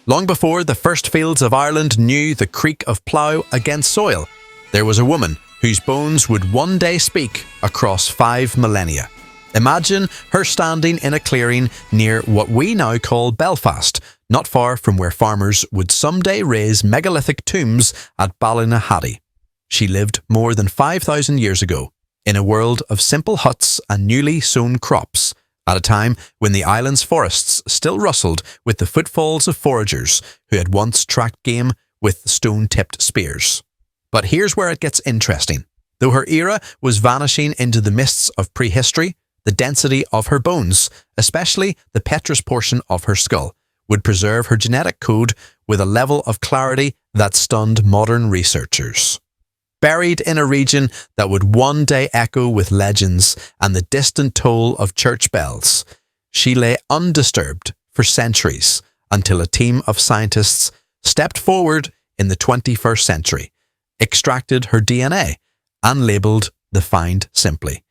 Long before the first fields of Ireland knew the creak of plough against soil, there was a woman whose bones would one day speak across 5 millennia. Imagine her standing in a clearing near what we now call Belfast, not far from where farmers would someday raise megalithic tombs at Ballynahatty. She lived more than 5,000 years ago, in a world of simple huts and newly sown crops, at a time when the island's forests still rustled with the footfalls of foragers who had once tracked game with stone-tipped spears. But here's where it gets interesting. Though her era was vanishing into the mists of prehistory, the density of her bones, especially the petrous portion of her skull, would preserve her genetic code with a level of clarity that stunned modern researchers. Buried in a region that would one day echo with legends and the distant toll of church bells, she lay undisturbed for centuries until a team of scientists stepped forward in the 21st century, extracted her DNA, and labelled the find simply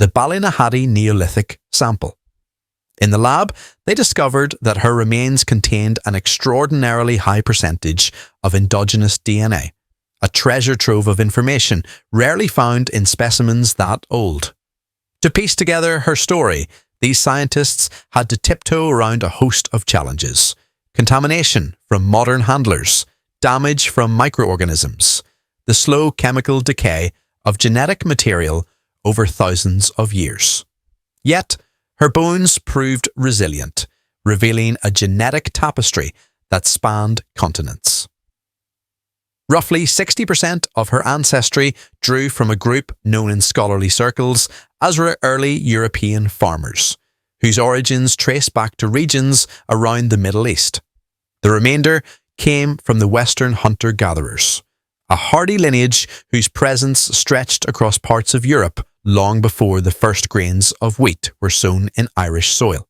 the Ballynahatty Neolithic sample. In the lab, they discovered that her remains contained an extraordinarily high percentage of endogenous DNA, a treasure trove of information rarely found in specimens that old. To piece together her story, these scientists had to tiptoe around a host of challenges: contamination from modern handlers, damage from microorganisms, the slow chemical decay of genetic material over thousands of years. Yet, her bones proved resilient, revealing a genetic tapestry that spanned continents. Roughly 60% of her ancestry drew from a group known in scholarly circles as early European farmers, whose origins trace back to regions around the Middle East. The remainder came from the Western hunter-gatherers, a hardy lineage whose presence stretched across parts of Europe long before the first grains of wheat were sown in Irish soil.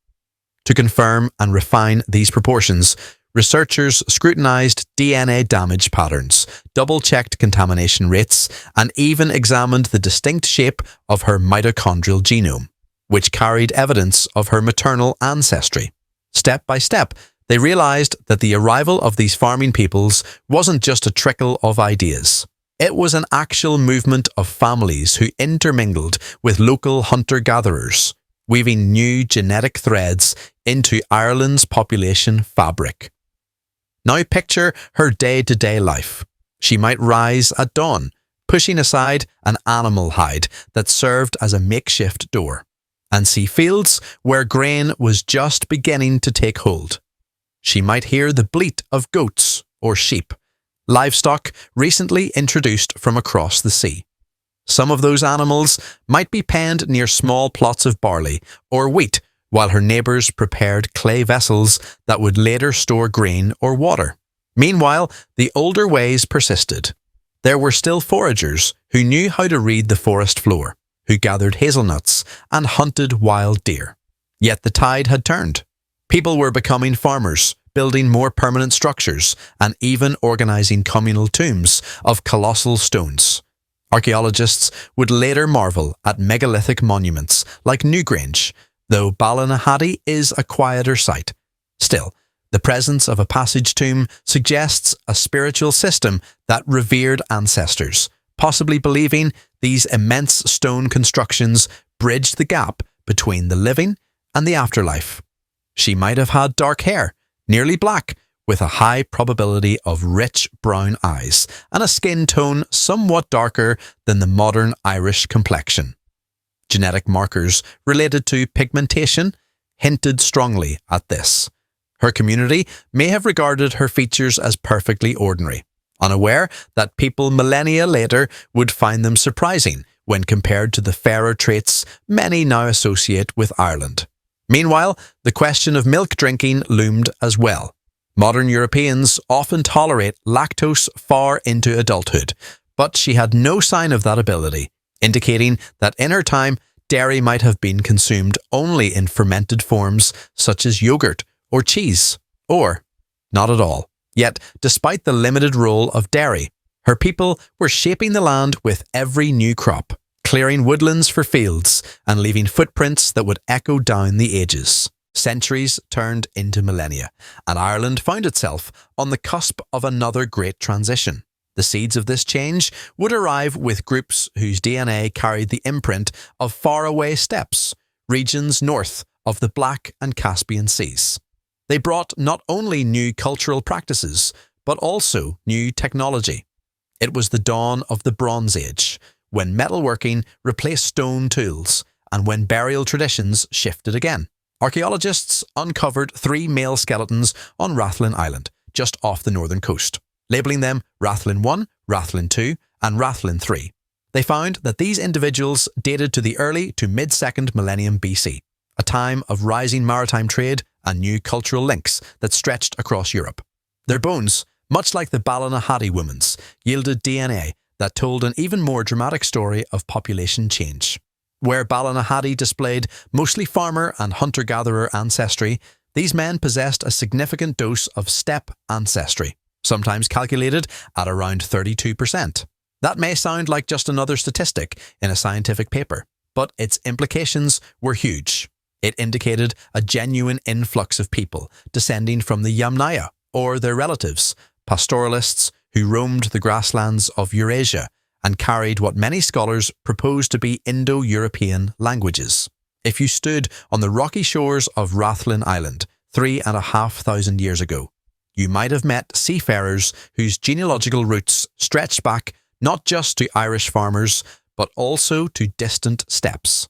To confirm and refine these proportions, researchers scrutinised DNA damage patterns, double-checked contamination rates, and even examined the distinct shape of her mitochondrial genome, which carried evidence of her maternal ancestry. Step by step, they realised that the arrival of these farming peoples wasn't just a trickle of ideas. It was an actual movement of families who intermingled with local hunter-gatherers, weaving new genetic threads into Ireland's population fabric. Now picture her day-to-day life. She might rise at dawn, pushing aside an animal hide that served as a makeshift door, and see fields where grain was just beginning to take hold. She might hear the bleat of goats or sheep, livestock recently introduced from across the sea. Some of those animals might be penned near small plots of barley or wheat, while her neighbours prepared clay vessels that would later store grain or water. Meanwhile, the older ways persisted. There were still foragers who knew how to read the forest floor, who gathered hazelnuts and hunted wild deer. Yet the tide had turned. People were becoming farmers, building more permanent structures, and even organising communal tombs of colossal stones. Archaeologists would later marvel at megalithic monuments like Newgrange, though Ballynahatty is a quieter site. Still, the presence of a passage tomb suggests a spiritual system that revered ancestors, possibly believing these immense stone constructions bridged the gap between the living and the afterlife. She might have had dark hair, nearly black, with a high probability of rich brown eyes and a skin tone somewhat darker than the modern Irish complexion. Genetic markers related to pigmentation hinted strongly at this. Her community may have regarded her features as perfectly ordinary, unaware that people millennia later would find them surprising when compared to the fairer traits many now associate with Ireland. Meanwhile, the question of milk drinking loomed as well. Modern Europeans often tolerate lactose far into adulthood, but she had no sign of that ability, indicating that in her time, dairy might have been consumed only in fermented forms such as yogurt or cheese, or not at all. Yet, despite the limited role of dairy, her people were shaping the land with every new crop, clearing woodlands for fields and leaving footprints that would echo down the ages. Centuries turned into millennia, and Ireland found itself on the cusp of another great transition. The seeds of this change would arrive with groups whose DNA carried the imprint of faraway steppes, regions north of the Black and Caspian Seas. They brought not only new cultural practices, but also new technology. It was the dawn of the Bronze Age, when metalworking replaced stone tools and when burial traditions shifted again. Archaeologists uncovered 3 male skeletons on Rathlin Island, just off the northern coast, labelling them Rathlin 1, Rathlin 2 and Rathlin 3. They found that these individuals dated to the early to mid-2nd millennium BC, a time of rising maritime trade and new cultural links that stretched across Europe. Their bones, much like the Ballynahatty Woman's, yielded DNA that told an even more dramatic story of population change. Where Ballynahatty displayed mostly farmer and hunter-gatherer ancestry, these men possessed a significant dose of steppe ancestry, sometimes calculated at around 32%. That may sound like just another statistic in a scientific paper, but its implications were huge. It indicated a genuine influx of people descending from the Yamnaya, or their relatives, pastoralists who roamed the grasslands of Eurasia and carried what many scholars propose to be Indo-European languages. If you stood on the rocky shores of Rathlin Island 3,500 years ago, you might have met seafarers whose genealogical roots stretched back not just to Irish farmers, but also to distant steppes.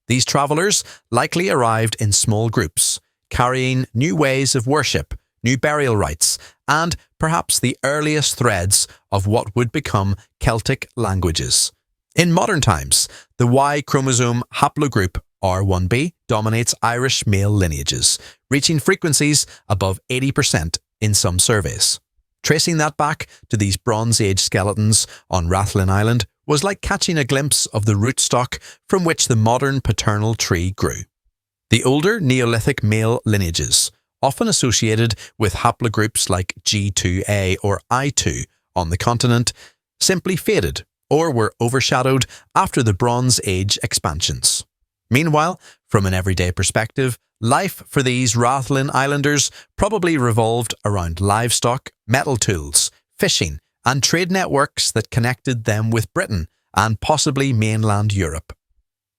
These travellers likely arrived in small groups, carrying new ways of worship, new burial rites, and perhaps the earliest threads of what would become Celtic languages. In modern times, the Y chromosome haplogroup R1b dominates Irish male lineages, reaching frequencies above 80% in some surveys. Tracing that back to these Bronze Age skeletons on Rathlin Island was like catching a glimpse of the rootstock from which the modern paternal tree grew. The older Neolithic male lineages, often associated with haplogroups like G2A or I2 on the continent, simply faded or were overshadowed after the Bronze Age expansions. Meanwhile, from an everyday perspective, life for these Rathlin Islanders probably revolved around livestock, metal tools, fishing, and trade networks that connected them with Britain and possibly mainland Europe.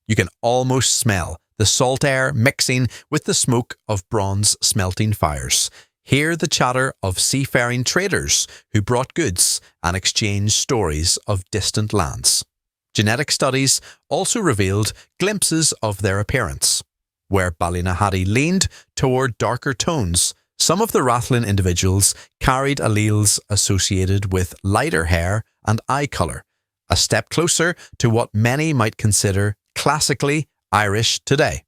You can almost smell the salt air mixing with the smoke of bronze smelting fires. Hear the chatter of seafaring traders who brought goods and exchanged stories of distant lands. Genetic studies also revealed glimpses of their appearance. Where Ballynahatty leaned toward darker tones, some of the Rathlin individuals carried alleles associated with lighter hair and eye colour, a step closer to what many might consider classically Irish today.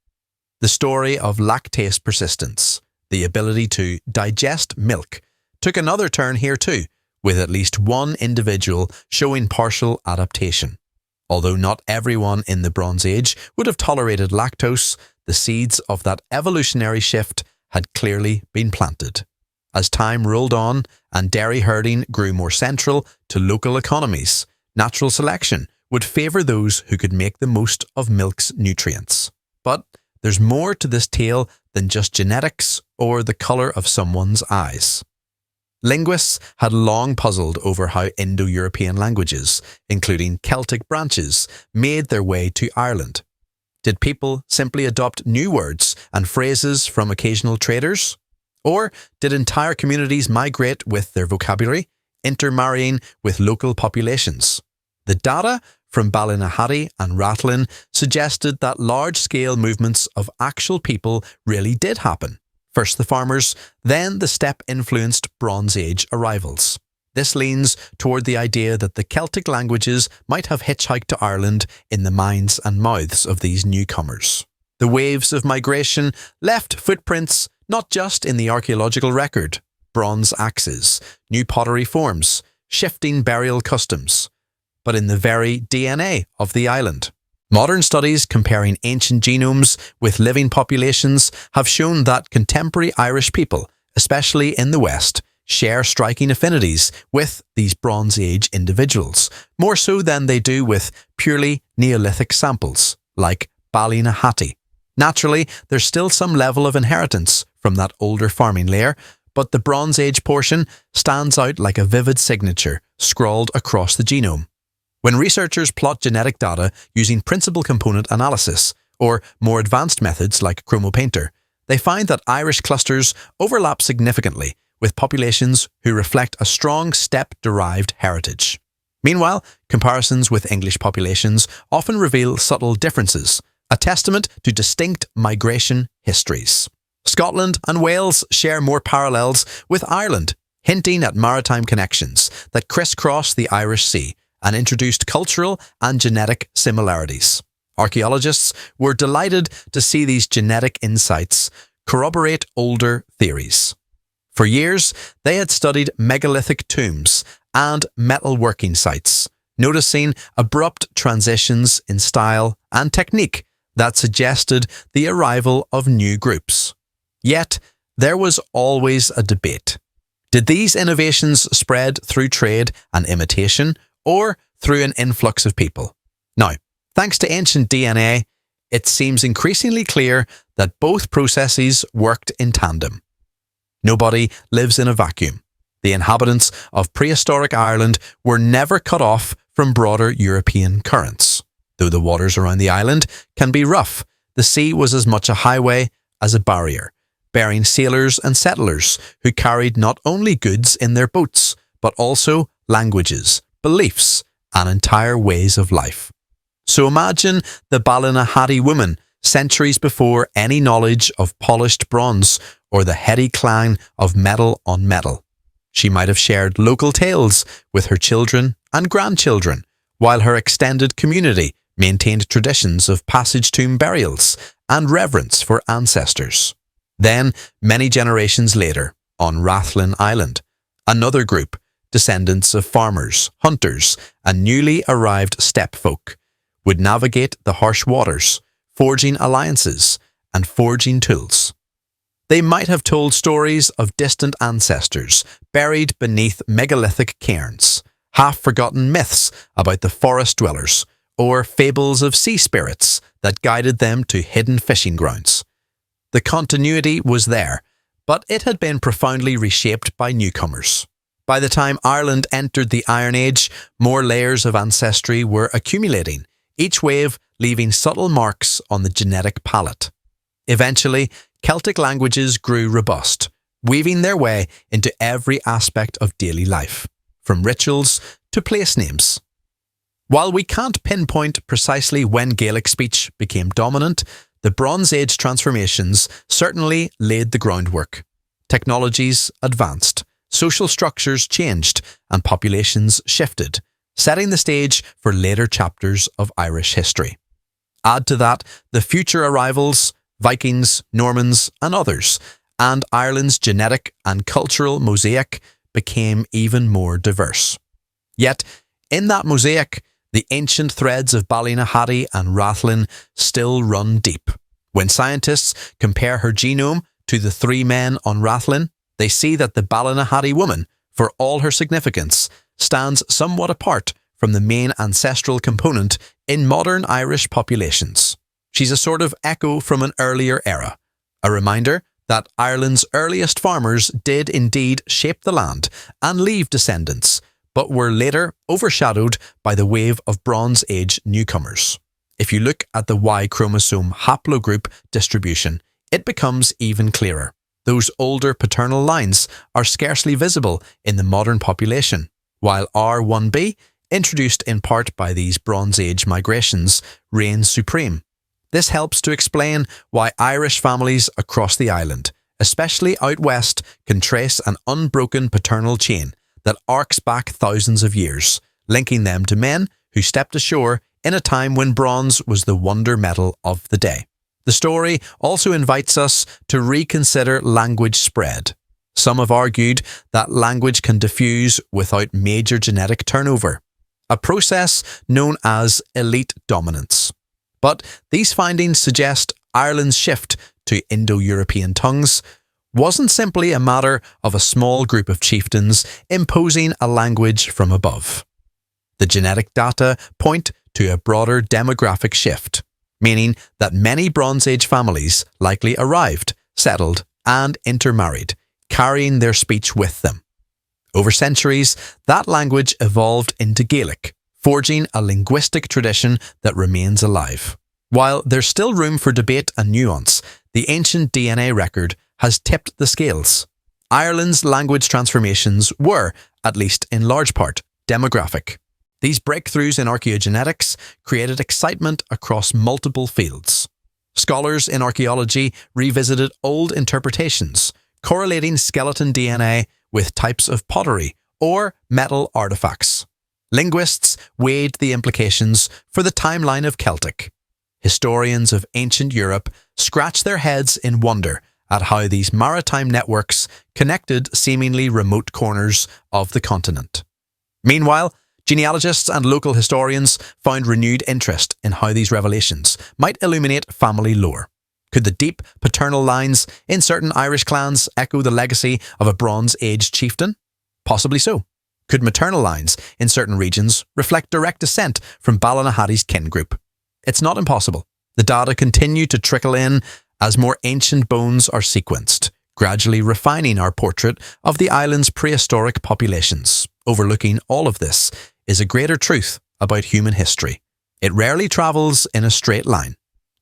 The story of lactase persistence, the ability to digest milk, took another turn here too, with at least one individual showing partial adaptation. Although not everyone in the Bronze Age would have tolerated lactose, the seeds of that evolutionary shift had clearly been planted. As time rolled on and dairy herding grew more central to local economies, natural selection would favour those who could make the most of milk's nutrients. But there's more to this tale than just genetics or the colour of someone's eyes. Linguists had long puzzled over how Indo-European languages, including Celtic branches, made their way to Ireland. Did people simply adopt new words and phrases from occasional traders? Or did entire communities migrate with their vocabulary, intermarrying with local populations? The data from Ballynahatty and Rathlin suggested that large-scale movements of actual people really did happen. First the farmers, then the steppe-influenced Bronze Age arrivals. This leans toward the idea that the Celtic languages might have hitchhiked to Ireland in the minds and mouths of these newcomers. The waves of migration left footprints not just in the archaeological record, bronze axes, new pottery forms, shifting burial customs, but in the very DNA of the island. Modern studies comparing ancient genomes with living populations have shown that contemporary Irish people, especially in the West, share striking affinities with these Bronze Age individuals, more so than they do with purely Neolithic samples, like Ballynahatty. Naturally, there's still some level of inheritance from that older farming layer, but the Bronze Age portion stands out like a vivid signature scrawled across the genome. When researchers plot genetic data using principal component analysis, or more advanced methods like chromopainter, they find that Irish clusters overlap significantly with populations who reflect a strong steppe-derived heritage. Meanwhile, comparisons with English populations often reveal subtle differences, a testament to distinct migration histories. Scotland and Wales share more parallels with Ireland, hinting at maritime connections that crisscross the Irish Sea and introduced cultural and genetic similarities. Archaeologists were delighted to see these genetic insights corroborate older theories. For years, they had studied megalithic tombs and metalworking sites, noticing abrupt transitions in style and technique that suggested the arrival of new groups. Yet, there was always a debate. Did these innovations spread through trade and imitation, or through an influx of people? Now, thanks to ancient DNA, it seems increasingly clear that both processes worked in tandem. Nobody lives in a vacuum. The inhabitants of prehistoric Ireland were never cut off from broader European currents. Though the waters around the island can be rough, the sea was as much a highway as a barrier, bearing sailors and settlers who carried not only goods in their boats, but also languages, beliefs, and entire ways of life. So imagine the Ballynahatty Woman centuries before any knowledge of polished bronze or the heady clang of metal on metal. She might have shared local tales with her children and grandchildren, while her extended community maintained traditions of passage tomb burials and reverence for ancestors. Then, many generations later, on Rathlin Island, another group, descendants of farmers, hunters, and newly arrived steppe folk, would navigate the harsh waters, forging alliances and forging tools. They might have told stories of distant ancestors buried beneath megalithic cairns, half-forgotten myths about the forest dwellers, or fables of sea spirits that guided them to hidden fishing grounds. The continuity was there, but it had been profoundly reshaped by newcomers. By the time Ireland entered the Iron Age, more layers of ancestry were accumulating, each wave leaving subtle marks on the genetic palette. Eventually, Celtic languages grew robust, weaving their way into every aspect of daily life, from rituals to place names. While we can't pinpoint precisely when Gaelic speech became dominant, the Bronze Age transformations certainly laid the groundwork. Technologies advanced, social structures changed, and populations shifted, setting the stage for later chapters of Irish history. Add to that the future arrivals, Vikings, Normans, and others, and Ireland's genetic and cultural mosaic became even more diverse. Yet, in that mosaic, the ancient threads of Ballynahatty and Rathlin still run deep. When scientists compare her genome to the three men on Rathlin, they see that the Ballynahatty Woman, for all her significance, stands somewhat apart from the main ancestral component in modern Irish populations. She's a sort of echo from an earlier era, a reminder that Ireland's earliest farmers did indeed shape the land and leave descendants, but were later overshadowed by the wave of Bronze Age newcomers. If you look at the Y chromosome haplogroup distribution, it becomes even clearer. Those older paternal lines are scarcely visible in the modern population, while R1b, introduced in part by these Bronze Age migrations, reigns supreme. This helps to explain why Irish families across the island, especially out west, can trace an unbroken paternal chain that arcs back thousands of years, linking them to men who stepped ashore in a time when bronze was the wonder metal of the day. The story also invites us to reconsider language spread. Some have argued that language can diffuse without major genetic turnover, a process known as elite dominance. But these findings suggest Ireland's shift to Indo-European tongues wasn't simply a matter of a small group of chieftains imposing a language from above. The genetic data point to a broader demographic shift. meaning that many Bronze Age families likely arrived, settled, and intermarried, carrying their speech with them. Over centuries, that language evolved into Gaelic, forging a linguistic tradition that remains alive. While there's still room for debate and nuance, the ancient DNA record has tipped the scales. Ireland's language transformations were, at least in large part, demographic. These breakthroughs in archaeogenetics created excitement across multiple fields. Scholars in archaeology revisited old interpretations, correlating skeleton DNA with types of pottery or metal artifacts. Linguists weighed the implications for the timeline of Celtic. Historians of ancient Europe scratch their heads in wonder at how these maritime networks connected seemingly remote corners of the continent. Meanwhile, genealogists and local historians found renewed interest in how these revelations might illuminate family lore. Could the deep paternal lines in certain Irish clans echo the legacy of a Bronze Age chieftain? Possibly so. Could maternal lines in certain regions reflect direct descent from Ballynahatty's kin group? It's not impossible. The data continue to trickle in as more ancient bones are sequenced, gradually refining our portrait of the island's prehistoric populations. Overlooking all of this is a greater truth about human history. It rarely travels in a straight line.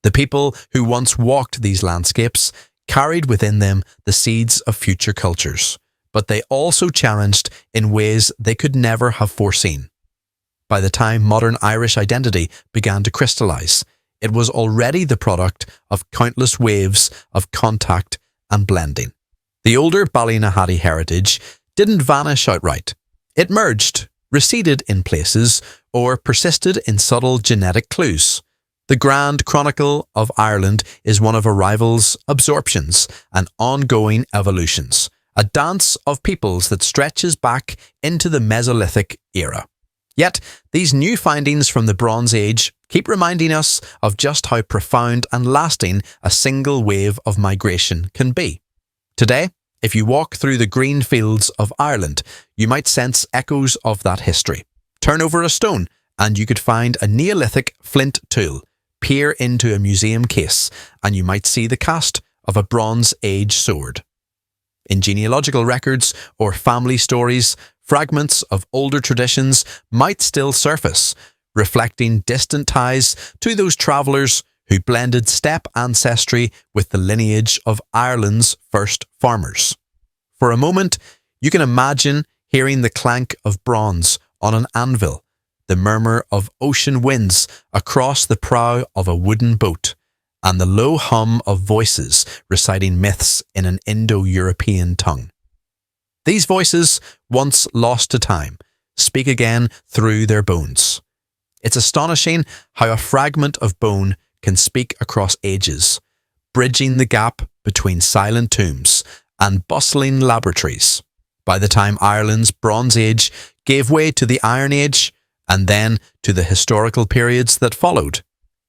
The people who once walked these landscapes carried within them the seeds of future cultures, but they also challenged in ways they could never have foreseen. By the time modern Irish identity began to crystallize, it was already the product of countless waves of contact and blending. The older Ballynahatty heritage didn't vanish outright. It merged, receded in places, or persisted in subtle genetic clues. The Grand Chronicle of Ireland is one of arrivals, absorptions, and ongoing evolutions, a dance of peoples that stretches back into the Mesolithic era. Yet, these new findings from the Bronze Age keep reminding us of just how profound and lasting a single wave of migration can be. Today, if you walk through the green fields of Ireland, you might sense echoes of that history. Turn over a stone and you could find a Neolithic flint tool. Peer into a museum case and you might see the cast of a Bronze Age sword. In genealogical records or family stories, fragments of older traditions might still surface, reflecting distant ties to those travellers who blended steppe ancestry with the lineage of Ireland's first farmers. For a moment, you can imagine hearing the clank of bronze on an anvil, the murmur of ocean winds across the prow of a wooden boat, and the low hum of voices reciting myths in an Indo-European tongue. These voices, once lost to time, speak again through their bones. It's astonishing how a fragment of bone can speak across ages, bridging the gap between silent tombs and bustling laboratories. By the time Ireland's Bronze Age gave way to the Iron Age, and then to the historical periods that followed,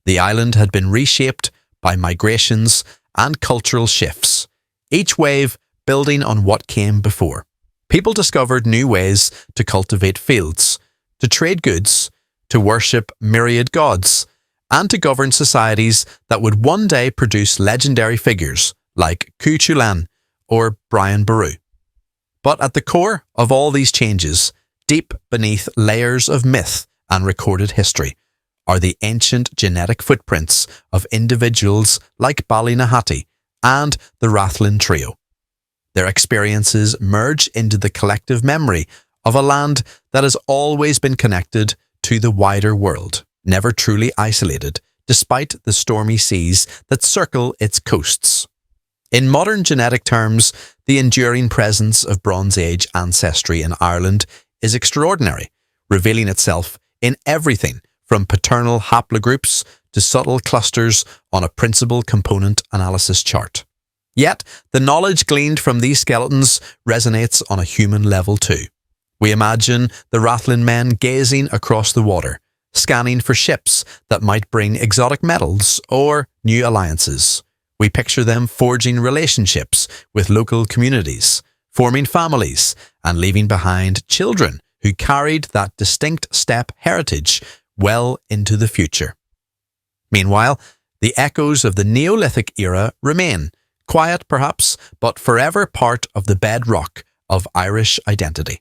the island had been reshaped by migrations and cultural shifts, each wave building on what came before. People discovered new ways to cultivate fields, to trade goods, to worship myriad gods, and to govern societies that would one day produce legendary figures like Cuchulainn or Brian Boru. But at the core of all these changes, deep beneath layers of myth and recorded history, are the ancient genetic footprints of individuals like Ballynahatty and the Rathlin trio. Their experiences merge into the collective memory of a land that has always been connected to the wider world, never truly isolated, despite the stormy seas that circle its coasts. In modern genetic terms, the enduring presence of Bronze Age ancestry in Ireland is extraordinary, revealing itself in everything from paternal haplogroups to subtle clusters on a principal component analysis chart. Yet, the knowledge gleaned from these skeletons resonates on a human level too. We imagine the Rathlin Men gazing across the water, scanning for ships that might bring exotic metals or new alliances. We picture them forging relationships with local communities, forming families, and leaving behind children who carried that distinct steppe heritage well into the future. Meanwhile, The echoes of the Neolithic era remain, quiet perhaps, but forever part of the bedrock of Irish identity.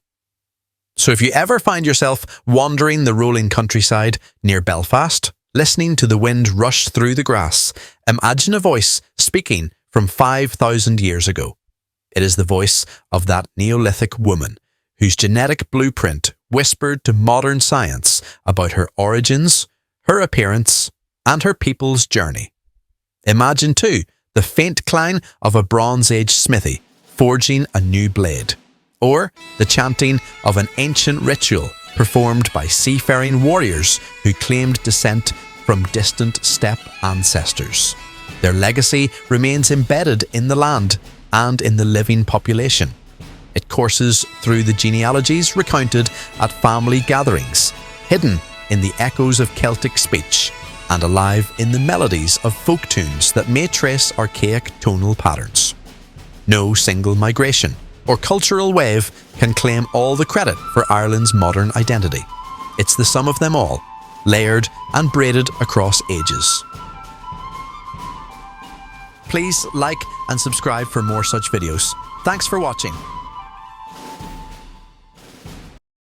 So if you ever find yourself wandering the rolling countryside near Belfast, listening to the wind rush through the grass, imagine a voice speaking from 5,000 years ago. It is the voice of that Neolithic woman whose genetic blueprint whispered to modern science about her origins, her appearance, and her people's journey. Imagine too the faint clang of a Bronze Age smithy forging a new blade, or the chanting of an ancient ritual performed by seafaring warriors who claimed descent from distant steppe ancestors. Their legacy remains embedded in the land and in the living population. It courses through the genealogies recounted at family gatherings, hidden in the echoes of Celtic speech, and alive in the melodies of folk tunes that may trace archaic tonal patterns. No single migration or cultural wave can claim all the credit for Ireland's modern identity. It's the sum of them all, layered and braided across ages. Please like and subscribe for more such videos. Thanks for watching.